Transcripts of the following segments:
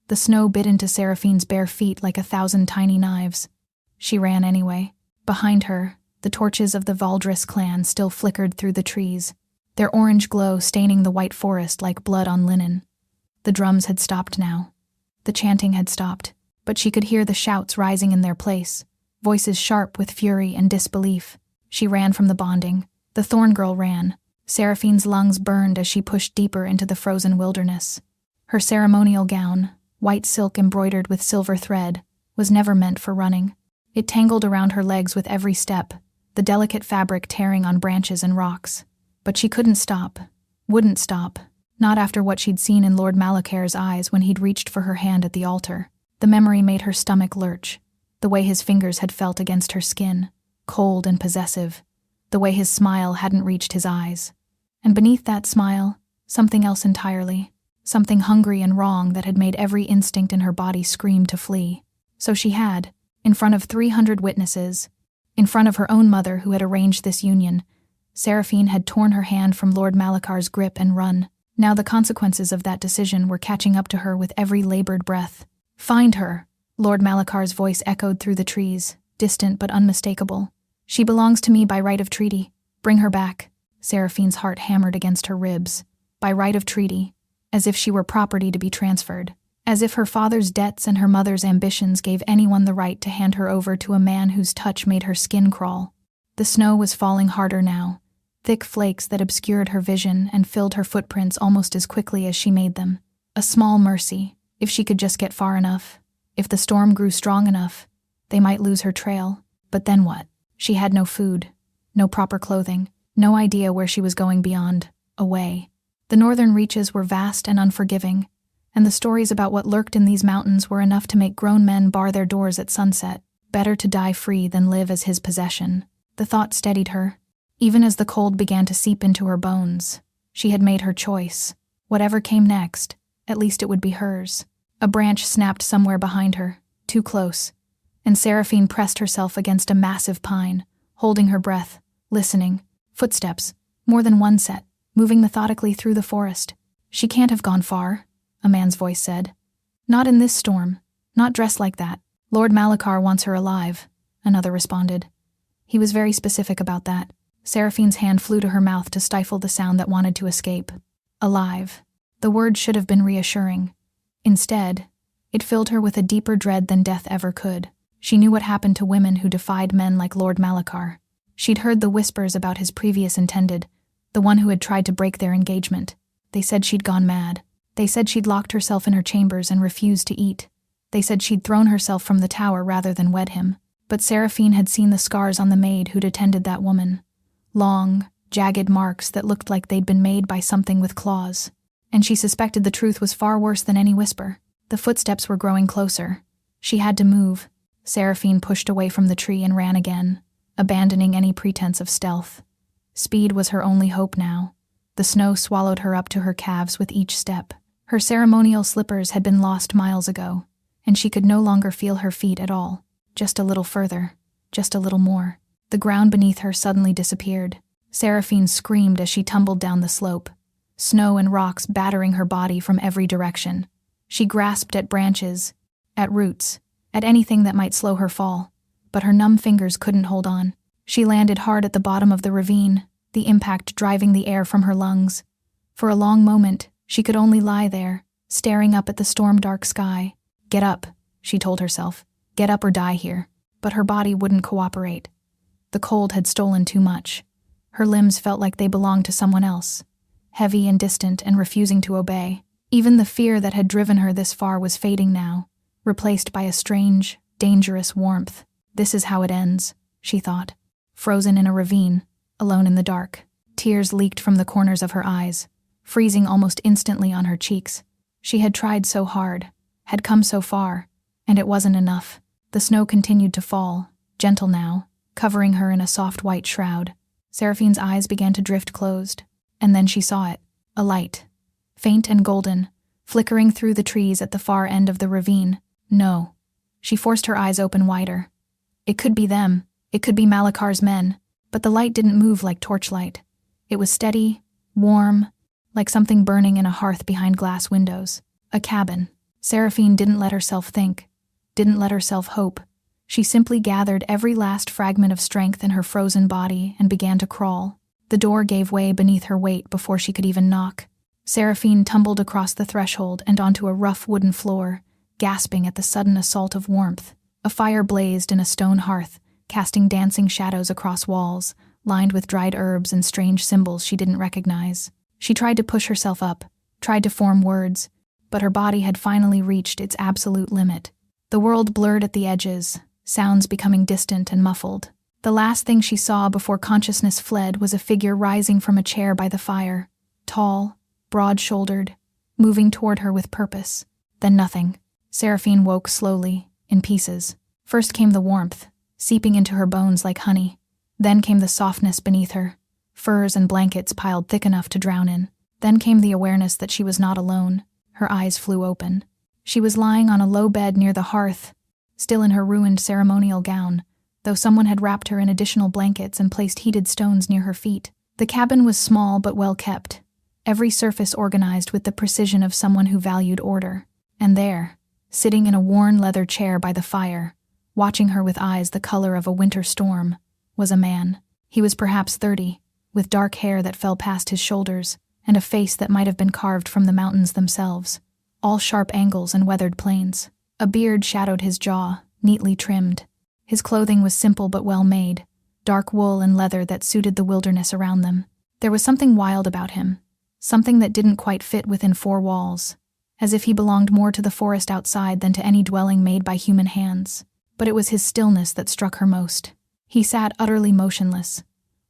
The snow bit into Seraphine's bare feet like 1,000 tiny knives. She ran anyway. Behind her, the torches of the Valdris clan still flickered through the trees, their orange glow staining the white forest like blood on linen. The drums had stopped now. The chanting had stopped, but she could hear the shouts rising in their place, voices sharp with fury and disbelief. She ran from the bonding. The Thorn Girl ran. Seraphine's lungs burned as she pushed deeper into the frozen wilderness. Her ceremonial gown, white silk embroidered with silver thread, was never meant for running. It tangled around her legs with every step, the delicate fabric tearing on branches and rocks. But she couldn't stop, wouldn't stop, not after what she'd seen in Lord Malakar's eyes when he'd reached for her hand at the altar. The memory made her stomach lurch, the way his fingers had felt against her skin, cold and possessive, the way his smile hadn't reached his eyes. And beneath that smile, something else entirely, something hungry and wrong that had made every instinct in her body scream to flee. So she had, in front of 300 witnesses, in front of her own mother who had arranged this union, Seraphine had torn her hand from Lord Malakar's grip and run. Now the consequences of that decision were catching up to her with every labored breath. "Find her!" Lord Malakar's voice echoed through the trees, distant but unmistakable. "She belongs to me by right of treaty. Bring her back." Seraphine's heart hammered against her ribs. By right of treaty, as if she were property to be transferred. As if her father's debts and her mother's ambitions gave anyone the right to hand her over to a man whose touch made her skin crawl. The snow was falling harder now, thick flakes that obscured her vision and filled her footprints almost as quickly as she made them. A small mercy, if she could just get far enough. If the storm grew strong enough, they might lose her trail. But then what? She had no food, no proper clothing, no idea where she was going beyond, away. The northern reaches were vast and unforgiving, and the stories about what lurked in these mountains were enough to make grown men bar their doors at sunset. Better to die free than live as his possession. The thought steadied her. Even as the cold began to seep into her bones, she had made her choice. Whatever came next, at least it would be hers. A branch snapped somewhere behind her, too close, and Seraphine pressed herself against a massive pine, holding her breath, listening. Footsteps, more than one set, moving methodically through the forest. "She can't have gone far," a man's voice said. "Not in this storm, not dressed like that. Lord Malakar wants her alive," another responded. He was very specific about that. Seraphine's hand flew to her mouth to stifle the sound that wanted to escape. Alive. The word should have been reassuring. Instead, it filled her with a deeper dread than death ever could. She knew what happened to women who defied men like Lord Malakar. She'd heard the whispers about his previous intended, the one who had tried to break their engagement. They said she'd gone mad. They said she'd locked herself in her chambers and refused to eat. They said she'd thrown herself from the tower rather than wed him. But Seraphine had seen the scars on the maid who'd attended that woman. Long, jagged marks that looked like they'd been made by something with claws. And she suspected the truth was far worse than any whisper. The footsteps were growing closer. She had to move. Seraphine pushed away from the tree and ran again, abandoning any pretense of stealth. Speed was her only hope now. The snow swallowed her up to her calves with each step. Her ceremonial slippers had been lost miles ago, and she could no longer feel her feet at all. Just a little further, just a little more. The ground beneath her suddenly disappeared. Seraphine screamed as she tumbled down the slope, snow and rocks battering her body from every direction. She grasped at branches, at roots, at anything that might slow her fall, but her numb fingers couldn't hold on. She landed hard at the bottom of the ravine, the impact driving the air from her lungs. For a long moment, she could only lie there, staring up at the storm-dark sky. "Get up," she told herself. "Get up or die here." But her body wouldn't cooperate. The cold had stolen too much. Her limbs felt like they belonged to someone else, heavy and distant and refusing to obey. Even the fear that had driven her this far was fading now, replaced by a strange, dangerous warmth. This is how it ends, she thought. Frozen in a ravine, alone in the dark. Tears leaked from the corners of her eyes, freezing almost instantly on her cheeks. She had tried so hard, had come so far, and it wasn't enough. The snow continued to fall, gentle now, covering her in a soft white shroud. Seraphine's eyes began to drift closed, and then she saw it, a light, faint and golden, flickering through the trees at the far end of the ravine. No. She forced her eyes open wider. It could be them, it could be Malakar's men, but the light didn't move like torchlight. It was steady, warm, like something burning in a hearth behind glass windows. A cabin. Seraphine didn't let herself think, didn't let herself hope. She simply gathered every last fragment of strength in her frozen body and began to crawl. The door gave way beneath her weight before she could even knock. Seraphine tumbled across the threshold and onto a rough wooden floor, gasping at the sudden assault of warmth. A fire blazed in a stone hearth, casting dancing shadows across walls, lined with dried herbs and strange symbols she didn't recognize. She tried to push herself up, tried to form words, but her body had finally reached its absolute limit. The world blurred at the edges, sounds becoming distant and muffled. The last thing she saw before consciousness fled was a figure rising from a chair by the fire, tall, broad-shouldered, moving toward her with purpose. Then nothing. Seraphine woke slowly, in pieces. First came the warmth, seeping into her bones like honey. Then came the softness beneath her, furs and blankets piled thick enough to drown in. Then came the awareness that she was not alone. Her eyes flew open. She was lying on a low bed near the hearth, still in her ruined ceremonial gown, though someone had wrapped her in additional blankets and placed heated stones near her feet. The cabin was small but well kept, every surface organized with the precision of someone who valued order. And there, sitting in a worn leather chair by the fire, watching her with eyes the color of a winter storm, was a man. He was perhaps 30, with dark hair that fell past his shoulders, and a face that might have been carved from the mountains themselves, all sharp angles and weathered planes. A beard shadowed his jaw, neatly trimmed. His clothing was simple but well made, dark wool and leather that suited the wilderness around them. There was something wild about him, something that didn't quite fit within four walls, as if he belonged more to the forest outside than to any dwelling made by human hands. But it was his stillness that struck her most. He sat utterly motionless,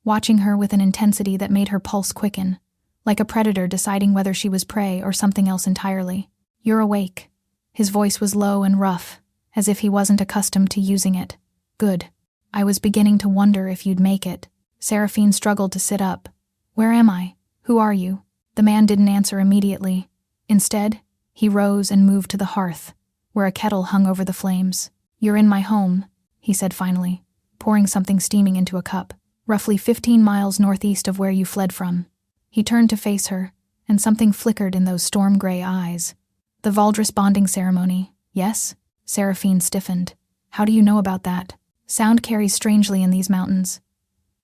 watching her with an intensity that made her pulse quicken, like a predator deciding whether she was prey or something else entirely. "You're awake." His voice was low and rough, as if he wasn't accustomed to using it. "Good. I was beginning to wonder if you'd make it." Seraphine struggled to sit up. "Where am I? Who are you?" The man didn't answer immediately. Instead, he rose and moved to the hearth, where a kettle hung over the flames. "You're in my home," he said finally, pouring something steaming into a cup. "Roughly 15 miles northeast of where you fled from." He turned to face her, and something flickered in those storm-gray eyes. "The Valdris bonding ceremony, yes?" Seraphine stiffened. "How do you know about that? Sound carries strangely in these mountains."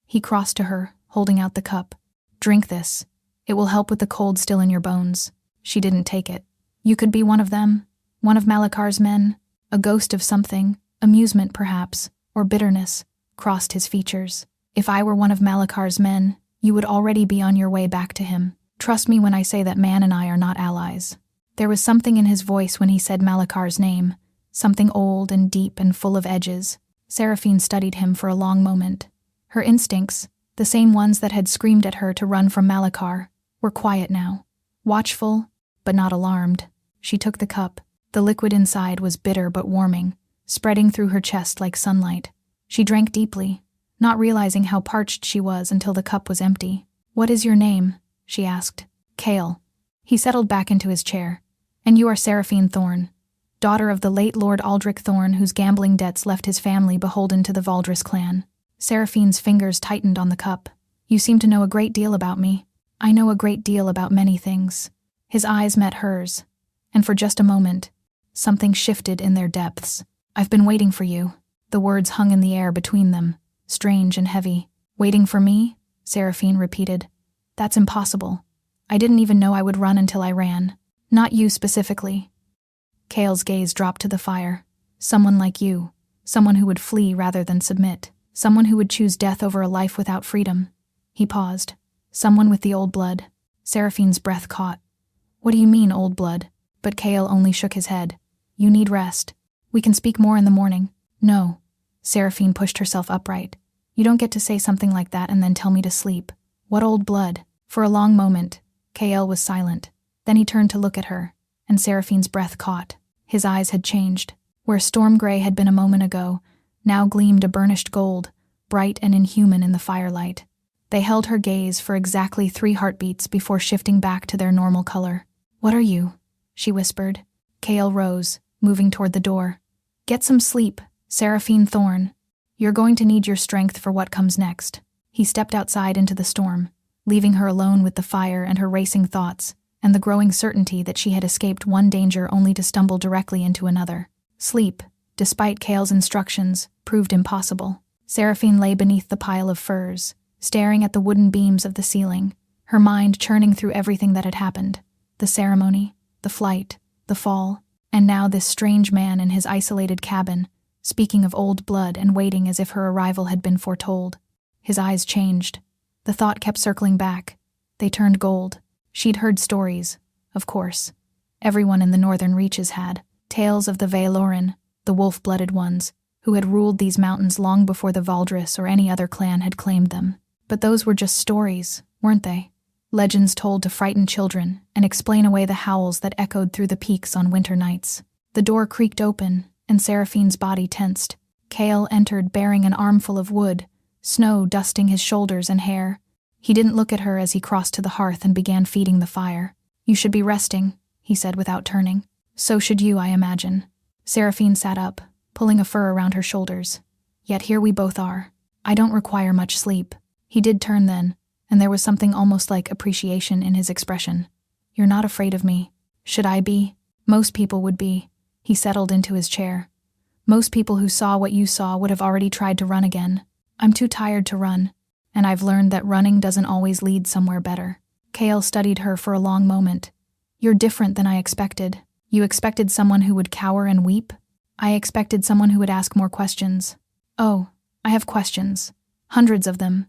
He crossed to her, holding out the cup. "Drink this. It will help with the cold still in your bones." She didn't take it. "You could be one of them, one of Malakar's men, a ghost of something, amusement perhaps, or bitterness," crossed his features. "If I were one of Malakar's men, you would already be on your way back to him. Trust me when I say that man and I are not allies." There was something in his voice when he said Malakar's name, something old and deep and full of edges. Seraphine studied him for a long moment. Her instincts, the same ones that had screamed at her to run from Malakar, were quiet now, watchful, but not alarmed. She took the cup. The liquid inside was bitter but warming, spreading through her chest like sunlight. She drank deeply, not realizing how parched she was until the cup was empty. "What is your name?" she asked. "Kale." He settled back into his chair. "And you are Seraphine Thorne, daughter of the late Lord Aldrich Thorne, whose gambling debts left his family beholden to the Valdris clan." Seraphine's fingers tightened on the cup. "You seem to know a great deal about me." "I know a great deal about many things." His eyes met hers, and for just a moment, something shifted in their depths. "I've been waiting for you." The words hung in the air between them, strange and heavy. "Waiting for me?" Seraphine repeated. "That's impossible. I didn't even know I would run until I ran. Not you specifically." Kale's gaze dropped to the fire. "Someone like you. Someone who would flee rather than submit. Someone who would choose death over a life without freedom." He paused. "Someone with the old blood." Seraphine's breath caught. "What do you mean, old blood?" But Kale only shook his head. "You need rest. We can speak more in the morning." "No." Seraphine pushed herself upright. "You don't get to say something like that and then tell me to sleep. What old blood?" For a long moment, Kale was silent. Then he turned to look at her, and Seraphine's breath caught. His eyes had changed. Where storm gray had been a moment ago, now gleamed a burnished gold, bright and inhuman in the firelight. They held her gaze for exactly 3 heartbeats before shifting back to their normal color. "What are you?" she whispered. Kale rose, moving toward the door. "Get some sleep, Seraphine Thorne. You're going to need your strength for what comes next." He stepped outside into the storm, leaving her alone with the fire and her racing thoughts, and the growing certainty that she had escaped one danger only to stumble directly into another. Sleep, despite Kale's instructions, proved impossible. Seraphine lay beneath the pile of furs, staring at the wooden beams of the ceiling, her mind churning through everything that had happened. The ceremony, the flight, the fall, and now this strange man in his isolated cabin, speaking of old blood and waiting as if her arrival had been foretold. His eyes changed. The thought kept circling back. They turned gold. She'd heard stories, of course. Everyone in the northern reaches had. Tales of the Vaeloran, the wolf-blooded ones, who had ruled these mountains long before the Valdris or any other clan had claimed them. But those were just stories, weren't they? Legends told to frighten children and explain away the howls that echoed through the peaks on winter nights. The door creaked open, and Seraphine's body tensed. Kale entered bearing an armful of wood, snow dusting his shoulders and hair. He didn't look at her as he crossed to the hearth and began feeding the fire. "You should be resting," he said without turning. "So should you, I imagine." Seraphine sat up, pulling a fur around her shoulders. "Yet here we both are. I don't require much sleep." He did turn then, and there was something almost like appreciation in his expression. "You're not afraid of me. Should I be? Most people would be." He settled into his chair. "Most people who saw what you saw would have already tried to run again. I'm too tired to run, and I've learned that running doesn't always lead somewhere better." Kale studied her for a long moment. "You're different than I expected. You expected someone who would cower and weep? I expected someone who would ask more questions." "Oh, I have questions. Hundreds of them.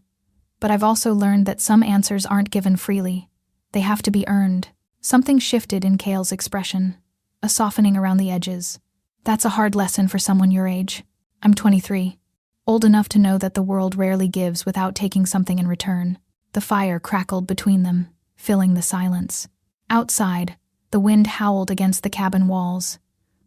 But I've also learned that some answers aren't given freely. They have to be earned." Something shifted in Kale's expression, a softening around the edges. "That's a hard lesson for someone your age. I'm 23. Old enough to know that the world rarely gives without taking something in return." The fire crackled between them, filling the silence. Outside, the wind howled against the cabin walls.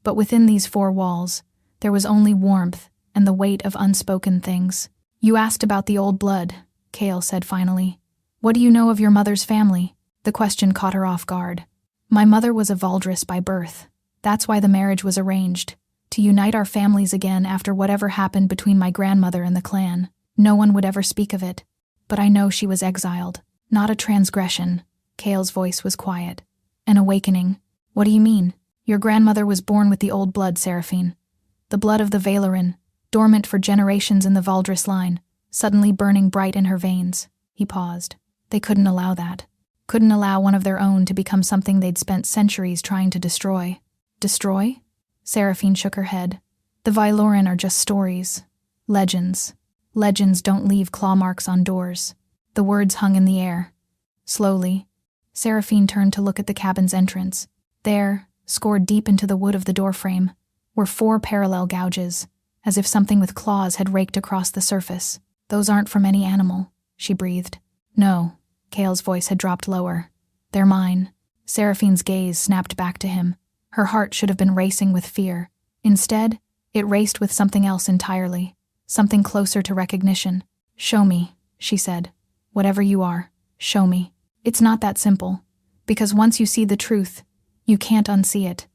But within these four walls, there was only warmth and the weight of unspoken things. "You asked about the old blood," Kale said finally. "What do you know of your mother's family?" The question caught her off guard. "My mother was a Valdris by birth. That's why the marriage was arranged, to unite our families again after whatever happened between my grandmother and the clan. No one would ever speak of it. But I know she was exiled. Not a transgression." Kale's voice was quiet. "An awakening." "What do you mean?" "Your grandmother was born with the old blood, Seraphine. The blood of the Vaeloran, dormant for generations in the Valdris line, suddenly burning bright in her veins." He paused. "They couldn't allow that. Couldn't allow one of their own to become something they'd spent centuries trying to destroy." "Destroy?" Seraphine shook her head. "The Vaeloran are just stories. Legends. Legends don't leave claw marks on doors." The words hung in the air. Slowly, Seraphine turned to look at the cabin's entrance. There, scored deep into the wood of the doorframe, were 4 parallel gouges, as if something with claws had raked across the surface. "Those aren't from any animal," she breathed. "No." Kale's voice had dropped lower. "They're mine." Seraphine's gaze snapped back to him. Her heart should have been racing with fear. Instead, it raced with something else entirely, something closer to recognition. "Show me," she said. "Whatever you are, show me." "It's not that simple, because once you see the truth, you can't unsee it."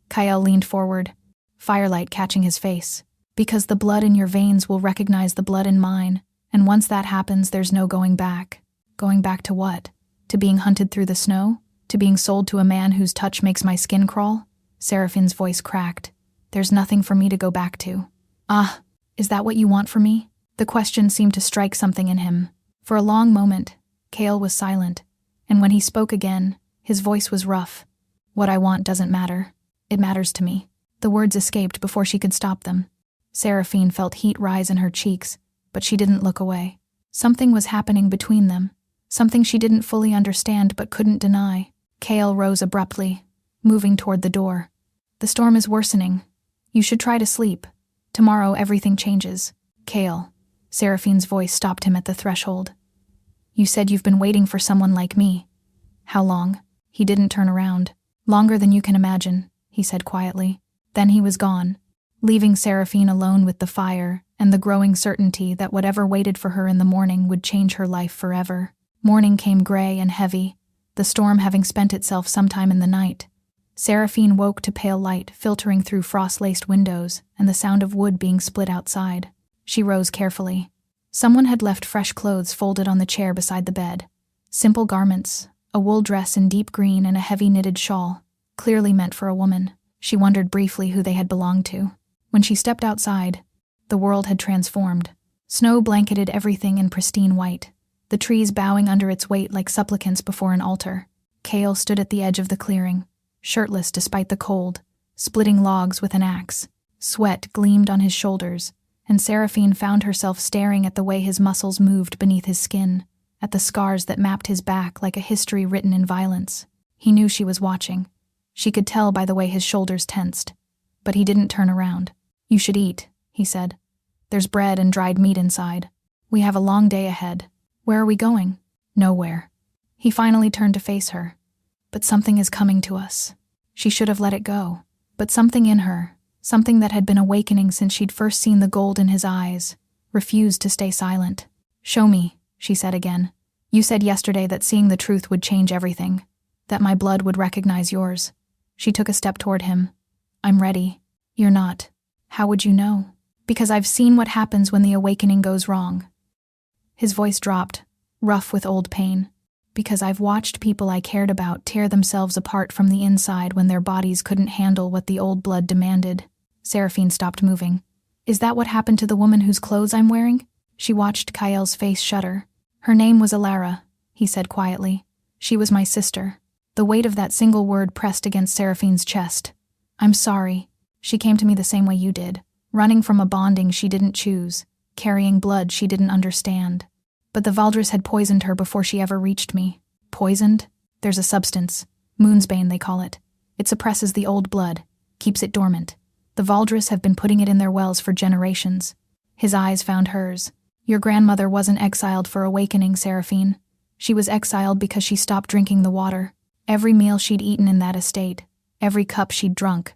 Kyle leaned forward, firelight catching his face. "Because the blood in your veins will recognize the blood in mine, and once that happens, there's no going back." "Going back to what? To being hunted through the snow? To being sold to a man whose touch makes my skin crawl?" Seraphine's voice cracked. "There's nothing for me to go back to." "Ah, is that what you want from me?" The question seemed to strike something in him. For a long moment, Kale was silent, and when he spoke again, his voice was rough. "What I want doesn't matter. It matters to me." The words escaped before she could stop them. Seraphine felt heat rise in her cheeks, but she didn't look away. Something was happening between them, something she didn't fully understand but couldn't deny. Kale rose abruptly, moving toward the door. "The storm is worsening. You should try to sleep. Tomorrow everything changes." "Kale." Seraphine's voice stopped him at the threshold. "You said you've been waiting for someone like me. How long?" He didn't turn around. "Longer than you can imagine," he said quietly. Then he was gone, leaving Seraphine alone with the fire and the growing certainty that whatever waited for her in the morning would change her life forever. Morning came gray and heavy, the storm having spent itself sometime in the night. Seraphine woke to pale light filtering through frost-laced windows and the sound of wood being split outside. She rose carefully. Someone had left fresh clothes folded on the chair beside the bed. Simple garments, a wool dress in deep green and a heavy knitted shawl, clearly meant for a woman. She wondered briefly who they had belonged to. When she stepped outside, the world had transformed. Snow blanketed everything in pristine white, the trees bowing under its weight like supplicants before an altar. Cale stood at the edge of the clearing, shirtless despite the cold, splitting logs with an axe. Sweat gleamed on his shoulders, and Seraphine found herself staring at the way his muscles moved beneath his skin, at the scars that mapped his back like a history written in violence. He knew she was watching. She could tell by the way his shoulders tensed. But he didn't turn around. "You should eat," he said. "There's bread and dried meat inside. We have a long day ahead." "Where are we going?" "Nowhere." He finally turned to face her. "But something is coming to us." She should have let it go. But something in her, something that had been awakening since she'd first seen the gold in his eyes, refused to stay silent. "Show me," she said again. "You said yesterday that seeing the truth would change everything, that my blood would recognize yours." She took a step toward him. "I'm ready." "You're not." "How would you know?" "Because I've seen what happens when the awakening goes wrong." His voice dropped, rough with old pain. "Because I've watched people I cared about tear themselves apart from the inside when their bodies couldn't handle what the old blood demanded." Seraphine stopped moving. "Is that what happened to the woman whose clothes I'm wearing?" She watched Kael's face shudder. "Her name was Alara," he said quietly. "She was my sister." The weight of that single word pressed against Seraphine's chest. "I'm sorry. She came to me the same way you did, running from a bonding she didn't choose, carrying blood she didn't understand. But the Valdris had poisoned her before she ever reached me." "Poisoned?" "There's a substance. Moonsbane, they call it. It suppresses the old blood, keeps it dormant. The Valdris have been putting it in their wells for generations." His eyes found hers. "Your grandmother wasn't exiled for awakening, Seraphine. She was exiled because she stopped drinking the water. Every meal she'd eaten in that estate, every cup she'd drunk.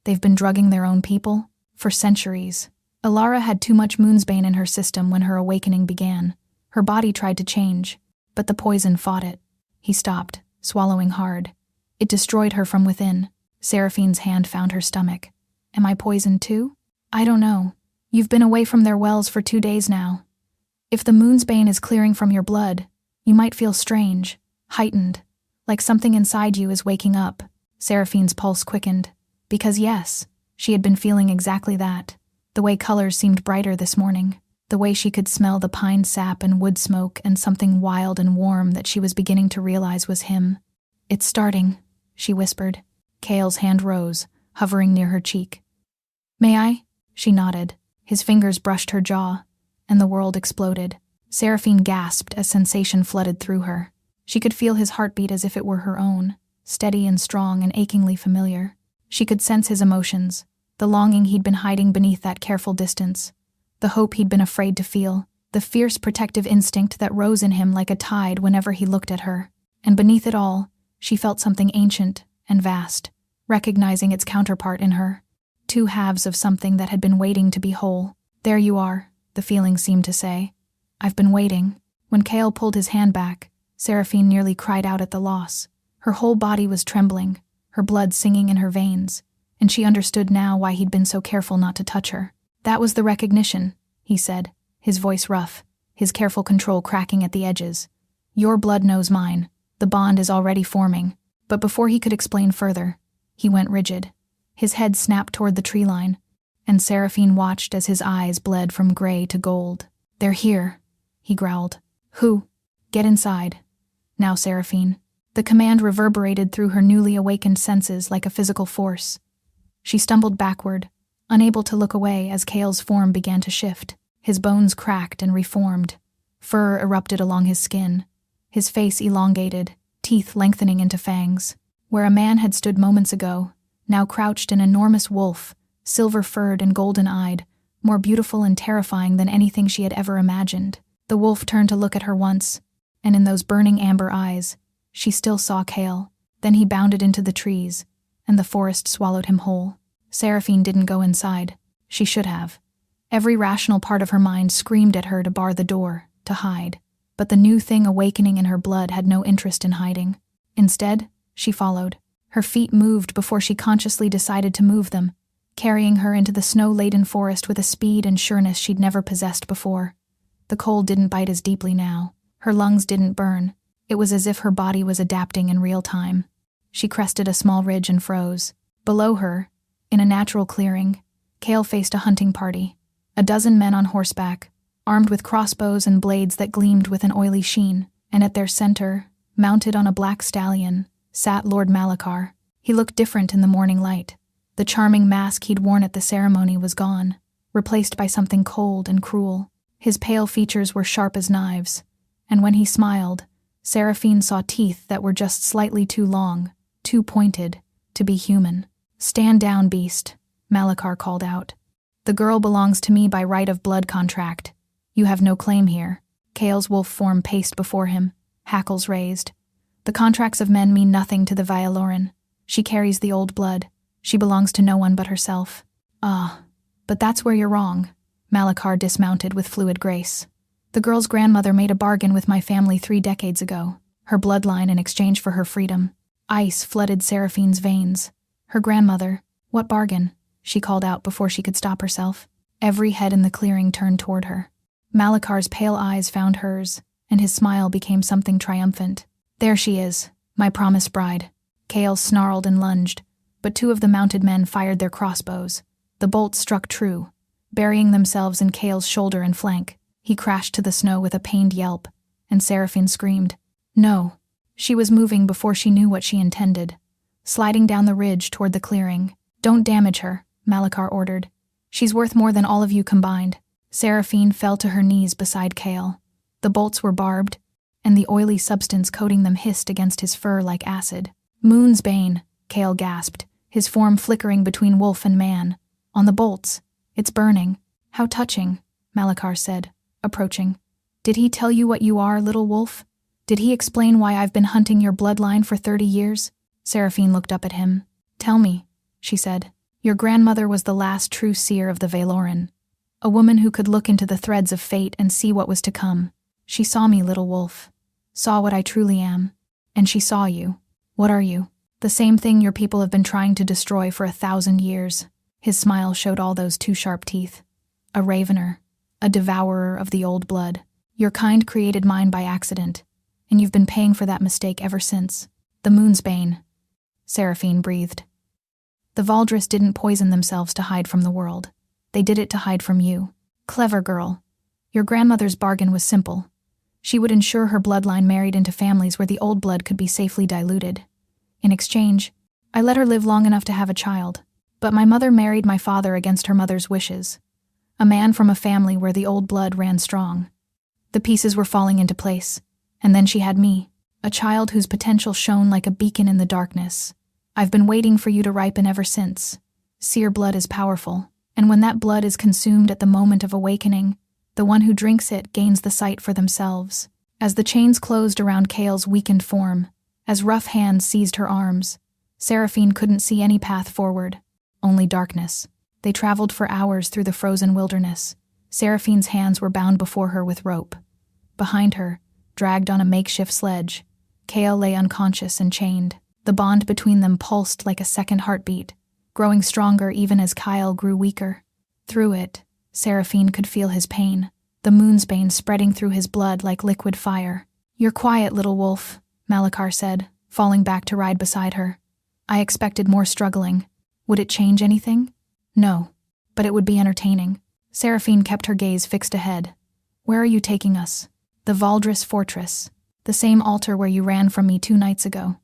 They've been drugging their own people for centuries." Alara had too much moonsbane in her system when her awakening began. Her body tried to change, but the poison fought it. He stopped, swallowing hard. It destroyed her from within. Seraphine's hand found her stomach. "Am I poisoned too?" "I don't know. You've been away from their wells for 2 days now. If the moonsbane is clearing from your blood, you might feel strange, heightened, like something inside you is waking up." Seraphine's pulse quickened. Because yes, she had been feeling exactly that. The way colors seemed brighter this morning. The way she could smell the pine sap and wood smoke and something wild and warm that she was beginning to realize was him. "It's starting," she whispered. Kael's hand rose, hovering near her cheek. "May I?" She nodded. His fingers brushed her jaw, and the world exploded. Seraphine gasped as sensation flooded through her. She could feel his heartbeat as if it were her own, steady and strong and achingly familiar. She could sense his emotions, the longing he'd been hiding beneath that careful distance, the hope he'd been afraid to feel, the fierce protective instinct that rose in him like a tide whenever he looked at her. And beneath it all, she felt something ancient and vast, recognizing its counterpart in her. Two halves of something that had been waiting to be whole. "There you are," the feeling seemed to say. "I've been waiting." When Kael pulled his hand back, Seraphine nearly cried out at the loss. Her whole body was trembling, her blood singing in her veins, and she understood now why he'd been so careful not to touch her. "That was the recognition," he said, his voice rough, his careful control cracking at the edges. "Your blood knows mine. The bond is already forming." But before he could explain further, he went rigid. His head snapped toward the tree line, and Seraphine watched as his eyes bled from gray to gold. "They're here," he growled. "Who?" "Get inside. Now, Seraphine." The command reverberated through her newly awakened senses like a physical force. She stumbled backward, unable to look away as Kael's form began to shift. His bones cracked and reformed. Fur erupted along his skin. His face elongated, teeth lengthening into fangs. Where a man had stood moments ago, now crouched an enormous wolf, silver-furred and golden-eyed, more beautiful and terrifying than anything she had ever imagined. The wolf turned to look at her once, and in those burning amber eyes, she still saw Kael. Then he bounded into the trees, and the forest swallowed him whole. Seraphine didn't go inside. She should have. Every rational part of her mind screamed at her to bar the door, to hide. But the new thing awakening in her blood had no interest in hiding. Instead, she followed. Her feet moved before she consciously decided to move them, carrying her into the snow-laden forest with a speed and sureness she'd never possessed before. The cold didn't bite as deeply now. Her lungs didn't burn. It was as if her body was adapting in real time. She crested a small ridge and froze. Below her, in a natural clearing, Kale faced a hunting party. 12 men on horseback, armed with crossbows and blades that gleamed with an oily sheen, and at their center, mounted on a black stallion, sat Lord Malakar. He looked different in the morning light. The charming mask he'd worn at the ceremony was gone, replaced by something cold and cruel. His pale features were sharp as knives, and when he smiled, Seraphine saw teeth that were just slightly too long, too pointed, to be human. "Stand down, beast," Malakar called out. "The girl belongs to me by right of blood contract. You have no claim here." Kale's wolf form paced before him, hackles raised. "The contracts of men mean nothing to the Vialoran. She carries the old blood. She belongs to no one but herself." "Ah, but that's where you're wrong." Malakar dismounted with fluid grace. "The girl's grandmother made a bargain with my family 3 decades ago, her bloodline in exchange for her freedom." Ice flooded Seraphine's veins. Her grandmother, what bargain? She called out before she could stop herself. Every head in the clearing turned toward her. Malakar's pale eyes found hers, and his smile became something triumphant. "There she is, my promised bride." Kale snarled and lunged, but 2 of the mounted men fired their crossbows. The bolts struck true, burying themselves in Kale's shoulder and flank. He crashed to the snow with a pained yelp, and Seraphine screamed. "No." She was moving before she knew what she intended, sliding down the ridge toward the clearing. "Don't damage her," Malakar ordered. "She's worth more than all of you combined." Seraphine fell to her knees beside Kale. The bolts were barbed, and the oily substance coating them hissed against his fur like acid. "Moon's bane," Kale gasped, his form flickering between wolf and man. "On the bolts. It's burning." "How touching," Malakar said, approaching. "Did he tell you what you are, little wolf? Did he explain why I've been hunting your bloodline for 30 years? Seraphine looked up at him. "Tell me," she said. "Your grandmother was the last true seer of the Vialoran, a woman who could look into the threads of fate and see what was to come. She saw me, little wolf, saw what I truly am, and she saw you. What are you? The same thing your people have been trying to destroy for 1,000 years. His smile showed all those 2 sharp teeth. "A ravener, a devourer of the old blood. Your kind created mine by accident, and you've been paying for that mistake ever since. The moon's bane," Seraphine breathed. "The Valdris didn't poison themselves to hide from the world. They did it to hide from you. Clever girl. Your grandmother's bargain was simple. She would ensure her bloodline married into families where the old blood could be safely diluted. In exchange, I let her live long enough to have a child. But my mother married my father against her mother's wishes, a man from a family where the old blood ran strong. The pieces were falling into place, and then she had me, a child whose potential shone like a beacon in the darkness. I've been waiting for you to ripen ever since. Seer blood is powerful, and when that blood is consumed at the moment of awakening, the one who drinks it gains the sight for themselves." As the chains closed around Kale's weakened form, as rough hands seized her arms, Seraphine couldn't see any path forward, only darkness. They traveled for hours through the frozen wilderness. Seraphine's hands were bound before her with rope. Behind her, dragged on a makeshift sledge, Kale lay unconscious and chained. The bond between them pulsed like a second heartbeat, growing stronger even as Kyle grew weaker. Through it, Seraphine could feel his pain, the moon's bane spreading through his blood like liquid fire. "You're quiet, little wolf," Malakar said, falling back to ride beside her. "I expected more struggling. Would it change anything?" "No, but it would be entertaining." Seraphine kept her gaze fixed ahead. "Where are you taking us?" "The Valdris Fortress, the same altar where you ran from me 2 nights ago.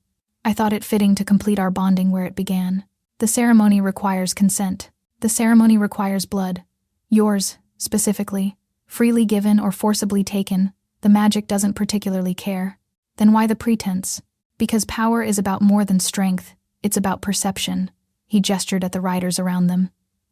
I thought it fitting to complete our bonding where it began. The ceremony requires consent. The ceremony requires blood. Yours, specifically. Freely given or forcibly taken, the magic doesn't particularly care. Then why the pretense? Because power is about more than strength, it's about perception." He gestured at the riders around them.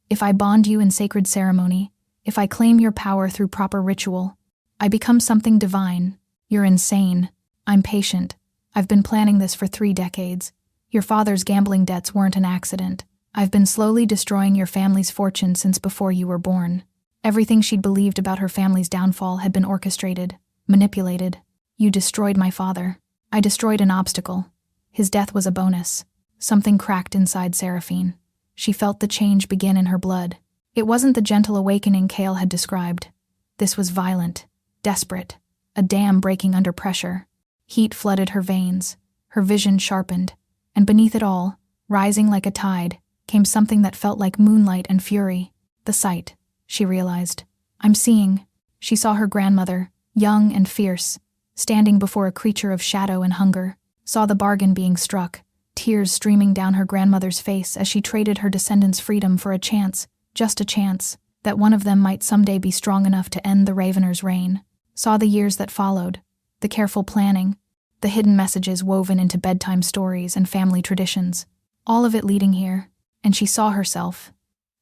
"If I bond you in sacred ceremony, if I claim your power through proper ritual, I become something divine. You're insane. I'm patient. I've been planning this for 3 decades. Your father's gambling debts weren't an accident. I've been slowly destroying your family's fortune since before you were born." Everything she'd believed about her family's downfall had been orchestrated, manipulated. "You destroyed my father." "I destroyed an obstacle. His death was a bonus." Something cracked inside Seraphine. She felt the change begin in her blood. It wasn't the gentle awakening Kale had described. This was violent, desperate, a dam breaking under pressure. Heat flooded her veins, her vision sharpened, and beneath it all, rising like a tide, came something that felt like moonlight and fury. The sight, she realized. I'm seeing. She saw her grandmother, young and fierce, standing before a creature of shadow and hunger, saw the bargain being struck, tears streaming down her grandmother's face as she traded her descendants' freedom for a chance, just a chance, that one of them might someday be strong enough to end the Ravener's reign. Saw the years that followed, the careful planning, the hidden messages woven into bedtime stories and family traditions, all of it leading here, and she saw herself,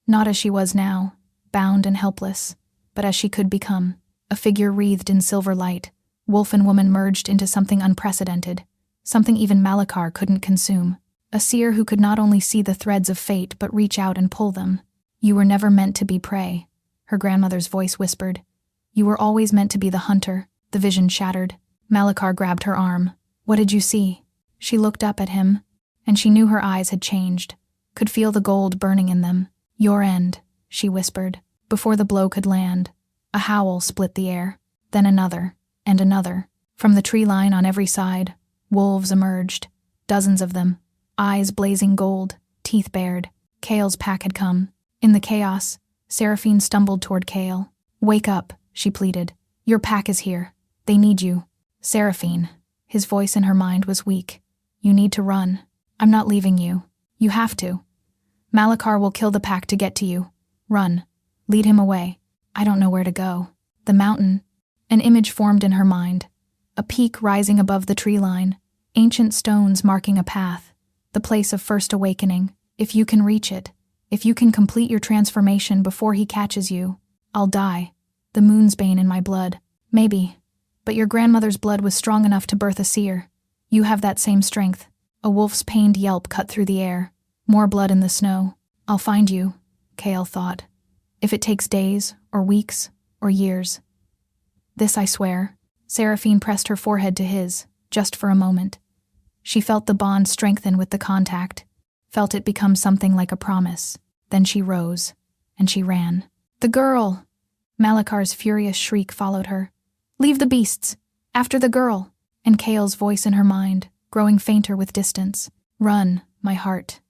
not as she was now, bound and helpless, but as she could become, a figure wreathed in silver light, wolf and woman merged into something unprecedented, something even Malakar couldn't consume, a seer who could not only see the threads of fate but reach out and pull them. You were never meant to be prey, her grandmother's voice whispered. You were always meant to be the hunter. The vision shattered. Malakar grabbed her arm. What did you see? She looked up at him, and she knew her eyes had changed, could feel the gold burning in them. Your end, she whispered. Before the blow could land, a howl split the air, then another, and another. From the tree line on every side, wolves emerged, dozens of them, eyes blazing gold, teeth bared. Kale's pack had come. In the chaos, Seraphine stumbled toward Kale. Wake up, she pleaded. Your pack is here. They need you. Seraphine. His voice in her mind was weak. You need to run. I'm not leaving you. You have to. Malakar will kill the pack to get to you. Run. Lead him away. I don't know where to go. The mountain. An image formed in her mind. A peak rising above the tree line. Ancient stones marking a path. The place of first awakening. If you can reach it. If you can complete your transformation before he catches you. I'll die. The moon's bane in my blood. Maybe. But your grandmother's blood was strong enough to birth a seer. You have that same strength. A wolf's pained yelp cut through the air. More blood in the snow. I'll find you, Kale thought. If it takes days, or weeks, or years. This I swear. Seraphine pressed her forehead to his, just for a moment. She felt the bond strengthen with the contact, felt it become something like a promise. Then she rose, and she ran. The girl! Malakar's furious shriek followed her. Leave the beasts! After the girl! And Kale's voice in her mind, growing fainter with distance. Run, my heart.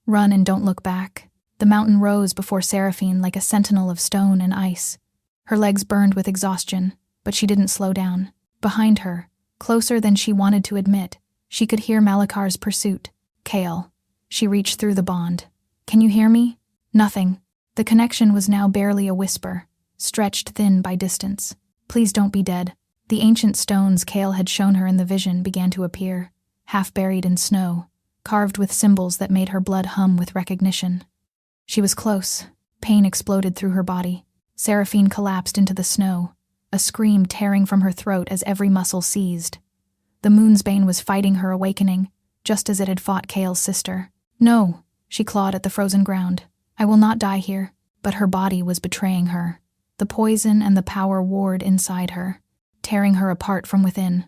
Run and don't look back. The mountain rose before Seraphine like a sentinel of stone and ice. Her legs burned with exhaustion, but she didn't slow down. Behind her, closer than she wanted to admit, she could hear Malakar's pursuit. Kale. She reached through the bond. Can you hear me? Nothing. The connection was now barely a whisper, stretched thin by distance. Please don't be dead. The ancient stones Kale had shown her in the vision began to appear, half buried in snow, carved with symbols that made her blood hum with recognition. She was close. Pain exploded through her body. Seraphine collapsed into the snow, a scream tearing from her throat as every muscle seized. The moon's bane was fighting her awakening, just as it had fought Kale's sister. No, she clawed at the frozen ground. I will not die here. But her body was betraying her. The poison and the power warred inside her, tearing her apart from within.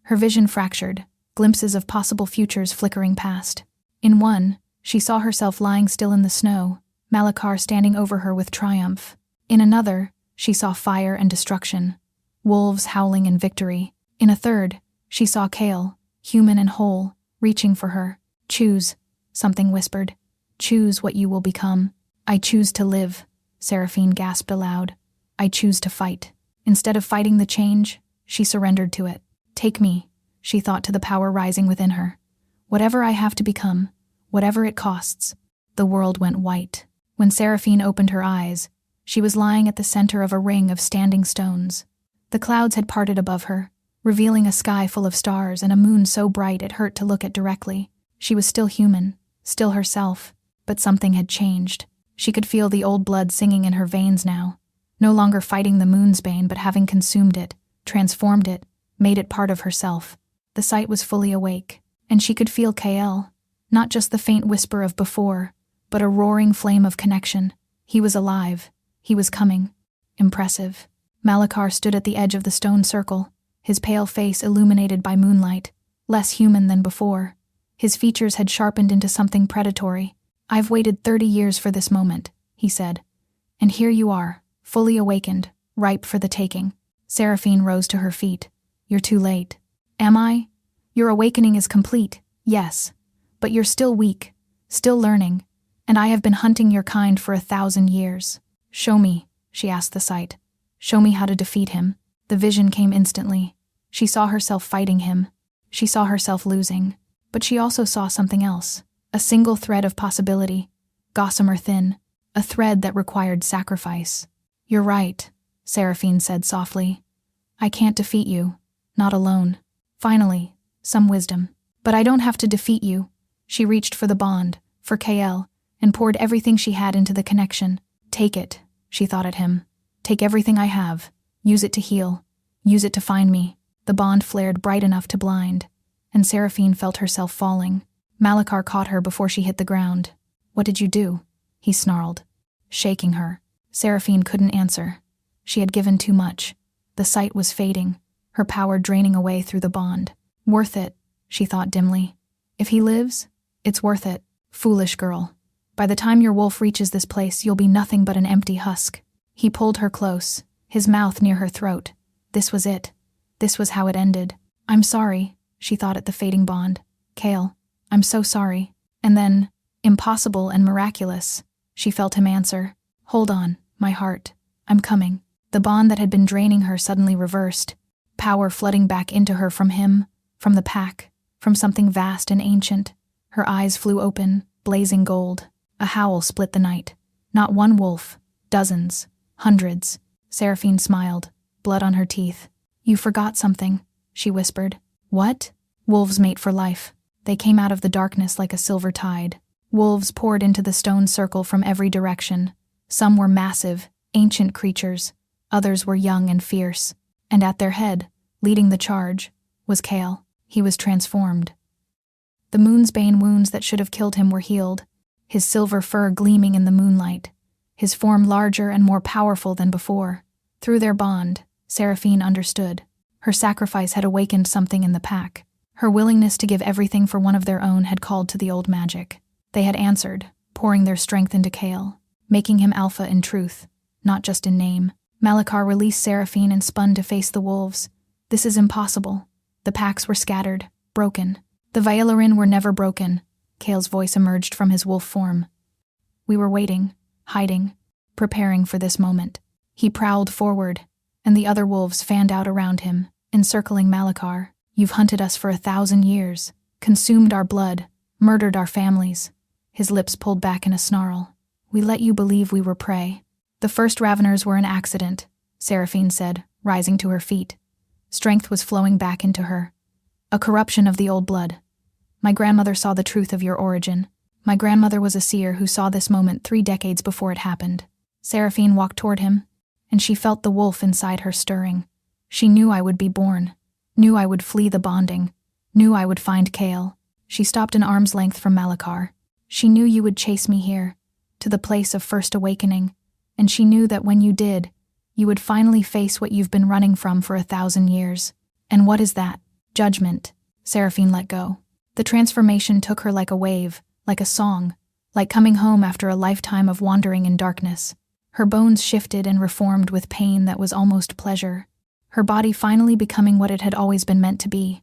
Her vision fractured, glimpses of possible futures flickering past. In one, she saw herself lying still in the snow, Malakar standing over her with triumph. In another, she saw fire and destruction, wolves howling in victory. In a third, she saw Kale, human and whole, reaching for her. Choose, something whispered. Choose what you will become. I choose to live, Seraphine gasped aloud. I choose to fight. Instead of fighting the change, she surrendered to it. Take me, she thought to the power rising within her. Whatever I have to become, whatever it costs. The world went white. When Seraphine opened her eyes, she was lying at the center of a ring of standing stones. The clouds had parted above her, revealing a sky full of stars and a moon so bright it hurt to look at directly. She was still human, still herself, but something had changed. She could feel the old blood singing in her veins now, no longer fighting the moon's bane but having consumed it, transformed it, made it part of herself. The sight was fully awake, and she could feel Kale, not just the faint whisper of before, but a roaring flame of connection. He was alive. He was coming. Impressive. Malakar stood at the edge of the stone circle, his pale face illuminated by moonlight, less human than before. His features had sharpened into something predatory. I've waited 30 years for this moment, he said. And here you are, fully awakened, ripe for the taking. Seraphine rose to her feet. You're too late. Am I? Your awakening is complete, yes. But you're still weak, still learning, and I have been hunting your kind for 1,000 years. Show me, she asked the sight. Show me how to defeat him. The vision came instantly. She saw herself fighting him. She saw herself losing. But she also saw something else. A single thread of possibility, gossamer thin, a thread that required sacrifice. You're right, Seraphine said softly. I can't defeat you, not alone. Finally, some wisdom. But I don't have to defeat you. She reached for the bond, for KL, and poured everything she had into the connection. Take it, she thought at him. Take everything I have. Use it to heal. Use it to find me. The bond flared bright enough to blind, and Seraphine felt herself falling. Malakar caught her before she hit the ground. What did you do? He snarled, shaking her. Seraphine couldn't answer. She had given too much. The sight was fading, her power draining away through the bond. Worth it, she thought dimly. If he lives, it's worth it. Foolish girl. By the time your wolf reaches this place, you'll be nothing but an empty husk. He pulled her close, his mouth near her throat. This was it. This was how it ended. I'm sorry, she thought at the fading bond. Kale, I'm so sorry. And then, impossible and miraculous, she felt him answer. Hold on, my heart. I'm coming. The bond that had been draining her suddenly reversed, power flooding back into her from him, from the pack, from something vast and ancient. Her eyes flew open, blazing gold. A howl split the night. Not one wolf, dozens, hundreds. Seraphine smiled, blood on her teeth. You forgot something, she whispered. What? Wolves mate for life. They came out of the darkness like a silver tide. Wolves poured into the stone circle from every direction. Some were massive, ancient creatures. Others were young and fierce. And at their head, leading the charge, was Kale. He was transformed. The moon's bane wounds that should have killed him were healed, his silver fur gleaming in the moonlight, his form larger and more powerful than before. Through their bond, Seraphine understood. Her sacrifice had awakened something in the pack. Her willingness to give everything for one of their own had called to the old magic. They had answered, pouring their strength into Kale, making him alpha in truth, not just in name. Malakar released Seraphine and spun to face the wolves. This is impossible. The packs were scattered, broken. The Vaelarin were never broken. Kale's voice emerged from his wolf form. We were waiting, hiding, preparing for this moment. He prowled forward, and the other wolves fanned out around him, encircling Malakar. You've hunted us for 1,000 years, consumed our blood, murdered our families. His lips pulled back in a snarl. We let you believe we were prey. The first raveners were an accident, Seraphine said, rising to her feet. Strength was flowing back into her. A corruption of the old blood. My grandmother saw the truth of your origin. My grandmother was a seer who saw this moment 3 decades before it happened. Seraphine walked toward him, and she felt the wolf inside her stirring. She knew I would be born, knew I would flee the bonding, knew I would find Kale. She stopped an arm's length from Malakar. She knew you would chase me here, to the place of first awakening, and she knew that when you did, you would finally face what you've been running from for 1,000 years. And what is that? Judgment. Seraphine let go. The transformation took her like a wave, like a song, like coming home after a lifetime of wandering in darkness. Her bones shifted and reformed with pain that was almost pleasure, her body finally becoming what it had always been meant to be.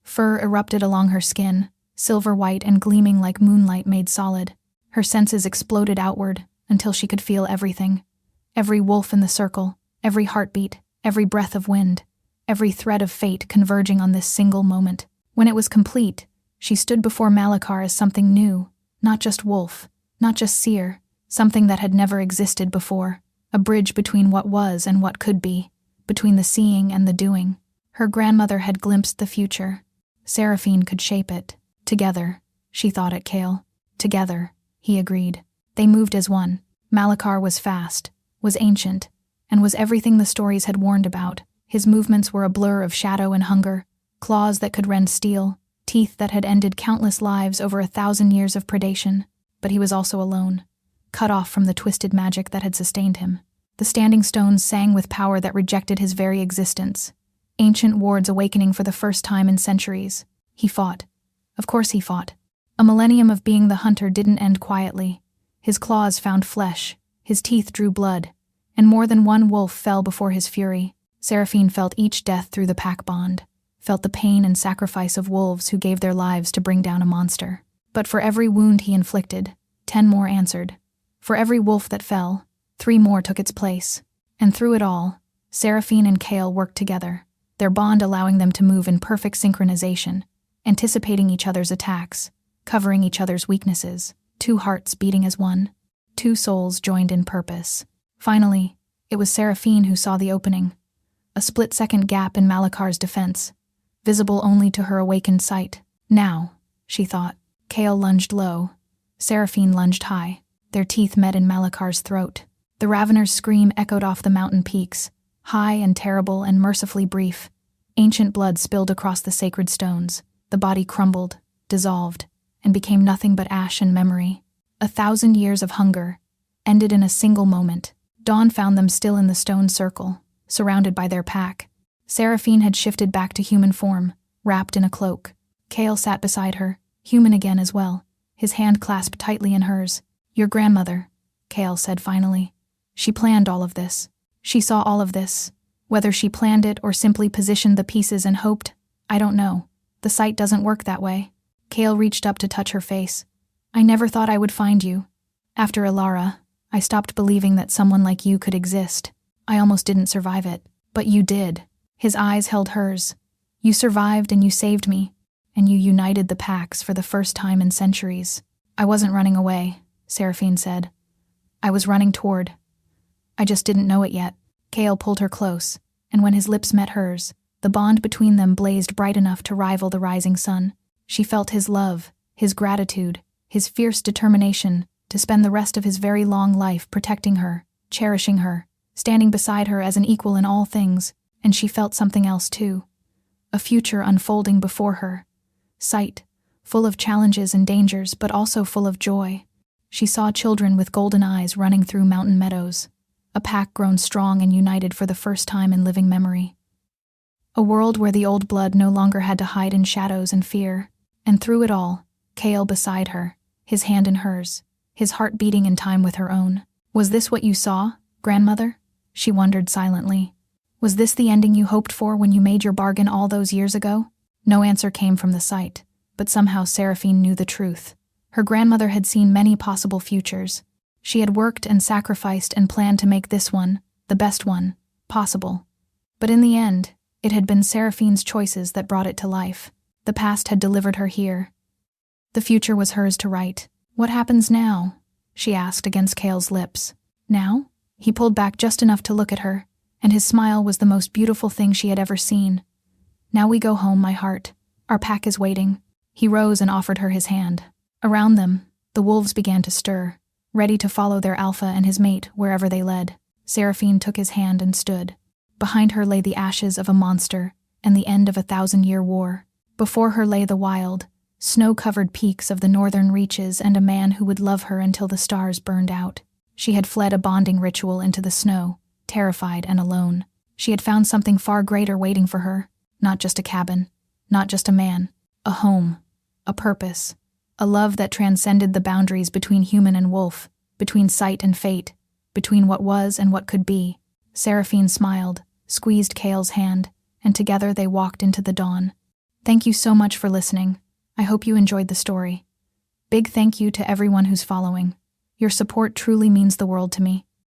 Fur erupted along her skin, silver white and gleaming like moonlight made solid. Her senses exploded outward until she could feel everything. Every wolf in the circle, every heartbeat, every breath of wind, every thread of fate converging on this single moment. When it was complete, she stood before Malakar as something new, not just wolf, not just seer, something that had never existed before, a bridge between what was and what could be, between the seeing and the doing. Her grandmother had glimpsed the future. Seraphine could shape it. Together, she thought at Kale. Together, he agreed. They moved as one. Malakar was fast, was ancient, and was everything the stories had warned about. His movements were a blur of shadow and hunger, claws that could rend steel, teeth that had ended countless lives over 1,000 years of predation. But he was also alone, cut off from the twisted magic that had sustained him. The standing stones sang with power that rejected his very existence. Ancient wards awakening for the first time in centuries. He fought. Of course he fought. A millennium of being the hunter didn't end quietly. His claws found flesh, his teeth drew blood, and more than one wolf fell before his fury. Seraphine felt each death through the pack bond, felt the pain and sacrifice of wolves who gave their lives to bring down a monster. But for every wound he inflicted, 10 more answered. For every wolf that fell, 3 more took its place. And through it all, Seraphine and Kale worked together, their bond allowing them to move in perfect synchronization, anticipating each other's attacks, covering each other's weaknesses, 2 hearts beating as one, 2 souls joined in purpose. Finally, it was Seraphine who saw the opening, a split-second gap in Malakar's defense, visible only to her awakened sight. Now, she thought. Kale lunged low. Seraphine lunged high. Their teeth met in Malakar's throat. The Ravener's scream echoed off the mountain peaks, high and terrible and mercifully brief. Ancient blood spilled across the sacred stones. The body crumbled, dissolved, and became nothing but ash and memory. 1,000 years of hunger ended in a single moment. Dawn found them still in the stone circle, surrounded by their pack. Seraphine had shifted back to human form, wrapped in a cloak. Kale sat beside her, human again as well, his hand clasped tightly in hers. "Your grandmother," Kale said finally. "She planned all of this. She saw all of this. Whether she planned it or simply positioned the pieces and hoped, I don't know. The sight doesn't work that way." Kale reached up to touch her face. "I never thought I would find you. After Ilara, I stopped believing that someone like you could exist. I almost didn't survive it. But you did." His eyes held hers. "You survived and you saved me, and you united the packs for the first time in centuries." "I wasn't running away," Seraphine said. "I was running toward. I just didn't know it yet." Kale pulled her close, and when his lips met hers, the bond between them blazed bright enough to rival the rising sun. She felt his love, his gratitude, his fierce determination to spend the rest of his very long life protecting her, cherishing her, standing beside her as an equal in all things. And she felt something else too. A future unfolding before her. Sight, full of challenges and dangers, but also full of joy. She saw children with golden eyes running through mountain meadows. A pack grown strong and united for the first time in living memory. A world where the old blood no longer had to hide in shadows and fear. And through it all, Kale beside her, his hand in hers, his heart beating in time with her own. "Was this what you saw, grandmother?" she wondered silently. "Was this the ending you hoped for when you made your bargain all those years ago?" No answer came from the sight, but somehow Seraphine knew the truth. Her grandmother had seen many possible futures. She had worked and sacrificed and planned to make this one, the best one, possible. But in the end, it had been Seraphine's choices that brought it to life. The past had delivered her here. The future was hers to write. "What happens now?" she asked against Kale's lips. "Now?" He pulled back just enough to look at her, and his smile was the most beautiful thing she had ever seen. "Now we go home, my heart. Our pack is waiting." He rose and offered her his hand. Around them, the wolves began to stir, ready to follow their alpha and his mate wherever they led. Seraphine took his hand and stood. Behind her lay the ashes of a monster and the end of a 1,000-year war. Before her lay the wild, snow-covered peaks of the northern reaches and a man who would love her until the stars burned out. She had fled a bonding ritual into the snow, terrified and alone. She had found something far greater waiting for her, not just a cabin, not just a man, a home, a purpose, a love that transcended the boundaries between human and wolf, between sight and fate, between what was and what could be. Seraphine smiled, squeezed Kale's hand, and together they walked into the dawn. Thank you so much for listening. I hope you enjoyed the story. Big thank you to everyone who's following. Your support truly means the world to me.